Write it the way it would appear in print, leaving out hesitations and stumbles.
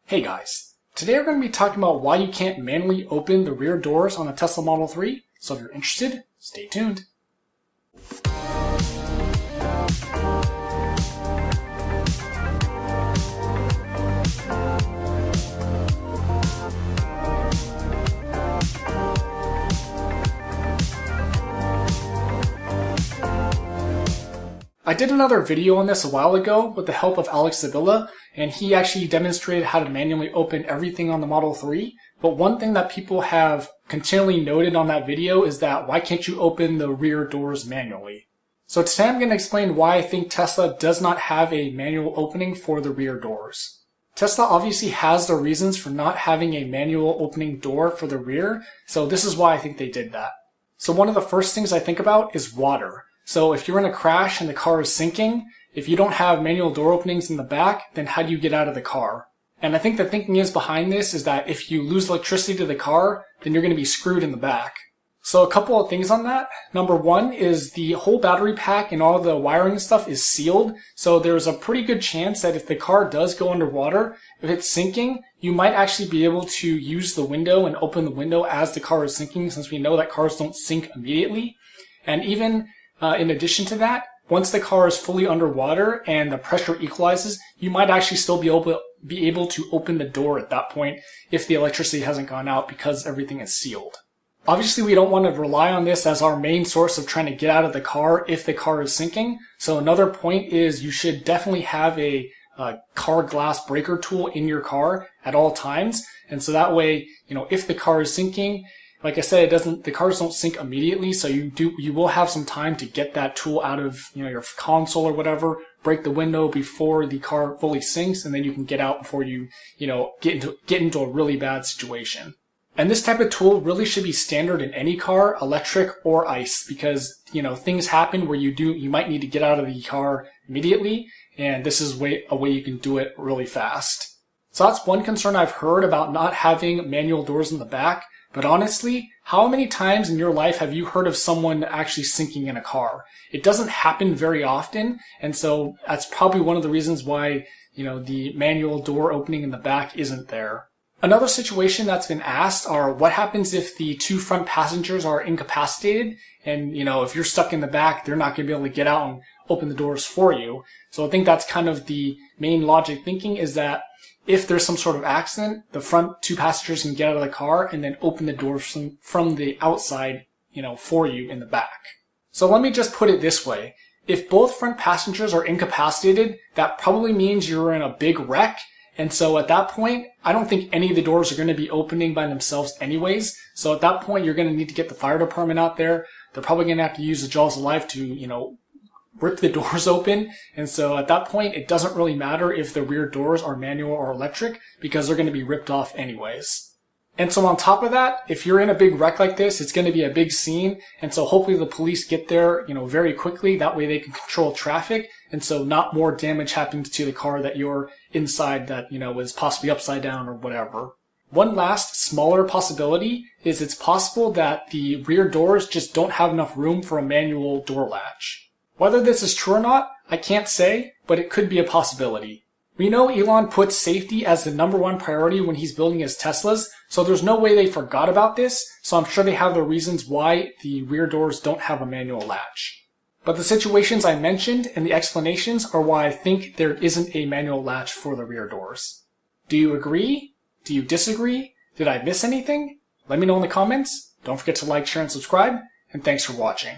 Hey guys, today we're going to be talking about why you can't manually open the rear doors on the Tesla Model 3, so if you're interested, stay tuned. I did another video on this a while ago with the help of Alex Zabilla, and he actually demonstrated how to manually open everything on the Model 3. But one thing that people have continually noted on that video is that why can't you open the rear doors manually? So today I'm going to explain why I think Tesla does not have a manual opening for the rear doors. Tesla obviously has their reasons for not having a manual opening door for the rear, so this is why I think they did that. So one of the first things I think about is water. So if you're in a crash and the car is sinking, if you don't have manual door openings in the back, then how do you get out of the car? And I think the thinking is behind this is that if you lose electricity to the car, then you're going to be screwed in the back. So a couple of things on that. Number one is the whole battery pack and all the wiring and stuff is sealed. So there's a pretty good chance that if the car does go underwater, if it's sinking, you might actually be able to use the window and open the window as the car is sinking, since we know that cars don't sink immediately. And even in addition to that, once the car is fully underwater and the pressure equalizes, you might actually still be able to open the door at that point if the electricity hasn't gone out because everything is sealed. Obviously, we don't want to rely on this as our main source of trying to get out of the car if the car is sinking. So another point is you should definitely have a car glass breaker tool in your car at all times. And so that way, if the car is sinking, like I said, the cars don't sink immediately, so you will have some time to get that tool out of, your console or whatever, break the window before the car fully sinks, and then you can get out before you, get into a really bad situation. And this type of tool really should be standard in any car, electric or ICE, because, things happen where you might need to get out of the car immediately, and this is a way you can do it really fast. So that's one concern I've heard about not having manual doors in the back. But honestly, how many times in your life have you heard of someone actually sinking in a car? It doesn't happen very often, and so that's probably one of the reasons why, the manual door opening in the back isn't there. Another situation that's been asked are what happens if the two front passengers are incapacitated and, if you're stuck in the back, they're not going to be able to get out and open the doors for you. So I think that's kind of the main logic thinking is that if there's some sort of accident, the front two passengers can get out of the car and then open the doors from the outside, for you in the back. So let me just put it this way. If both front passengers are incapacitated, that probably means you're in a big wreck. And so at that point, I don't think any of the doors are going to be opening by themselves anyways. So at that point, you're going to need to get the fire department out there. They're probably going to have to use the jaws of life to, rip the doors open. And so at that point, it doesn't really matter if the rear doors are manual or electric because they're going to be ripped off anyways. And so on top of that, if you're in a big wreck like this, it's going to be a big scene. And so hopefully the police get there, very quickly. That way they can control traffic. And so not more damage happens to the car that you're inside that, was possibly upside down or whatever. One last smaller possibility is it's possible that the rear doors just don't have enough room for a manual door latch. Whether this is true or not, I can't say, but it could be a possibility. We know Elon puts safety as the number one priority when he's building his Teslas, so there's no way they forgot about this, so I'm sure they have their reasons why the rear doors don't have a manual latch. But the situations I mentioned and the explanations are why I think there isn't a manual latch for the rear doors. Do you agree? Do you disagree? Did I miss anything? Let me know in the comments. Don't forget to like, share, and subscribe, and thanks for watching.